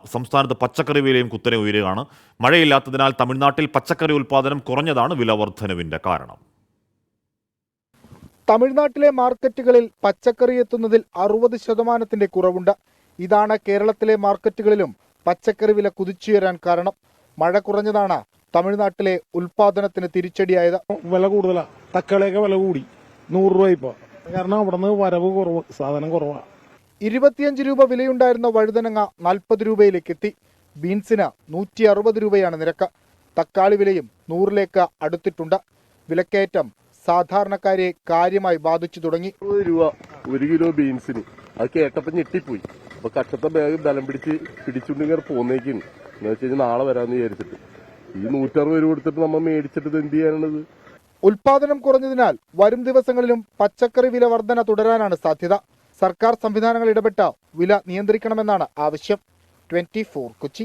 സംസ്ഥാനത്ത് പച്ചക്കറി വിലയും കുത്തനെ ഉയരുകയാണ്. മഴയില്ലാത്തതിനാൽ തമിഴ്നാട്ടിൽ പച്ചക്കറി ഉൽപ്പാദനം കുറഞ്ഞതാണ് വില വർധനവിന്റെ കാരണം. തമിഴ്നാട്ടിലെ മാർക്കറ്റുകളിൽ പച്ചക്കറി എത്തുന്നതിൽ 60% കുറവുണ്ട്. ഇതാണ് കേരളത്തിലെ മാർക്കറ്റുകളിലും പച്ചക്കറി വില കുതിച്ചുയരാൻ കാരണം. മഴ കുറഞ്ഞതാണ് തമിഴ്നാട്ടിലെ ഉൽപാദനത്തിന് തിരിച്ചടിയായത്. വില കൂടുതലാണ്. തക്കാളിയൊക്കെ വില കൂടി 100 രൂപ ഇപ്പോൾ. കാരണം അവിടെ നിന്ന് വരവ് കുറവ്, സാധനം കുറവാണ്. 25 രൂപ വിലയുണ്ടായിരുന്ന വഴുതനങ്ങ 40 രൂപയിലേക്ക് എത്തി. ബീൻസിന് 160 രൂപയാണ് നിരക്ക്. തക്കാളി വിലയും 100ലേക്ക് അടുത്തിട്ടുണ്ട്. വിലക്കയറ്റം സാധാരണക്കാരെ കാര്യമായി ബാധിച്ചു തുടങ്ങി. 60 രൂപ 1 കിലോ ബീൻസിന്. അത് കേട്ടപ്പോൾ ഞെട്ടിപ്പോയി. അപ്പൊ കക്ഷത്തെ ബാഗ് ബലം പിടിച്ചുകൊണ്ടിങ്ങനെ പോന്നേക്കുന്നു. എന്ന് വെച്ച് കഴിഞ്ഞാൽ നാളെ വരാമെന്ന് വിചാരിച്ചിട്ട് ഈ 160 രൂപ കൊടുത്തിട്ട് നമ്മൾ മേടിച്ചിട്ട് എന്ത് ചെയ്യാനുള്ളത്? ഉൽപാദനം കുറഞ്ഞതിനാൽ വരും ദിവസങ്ങളിലും പച്ചക്കറി വില വർധന തുടരാനാണ് സാധ്യത. സർക്കാർ സംവിധാനങ്ങൾ ഇടപെട്ട് വില നിയന്ത്രിക്കണമെന്നാണ് ആവശ്യം. 24 കൊച്ചി.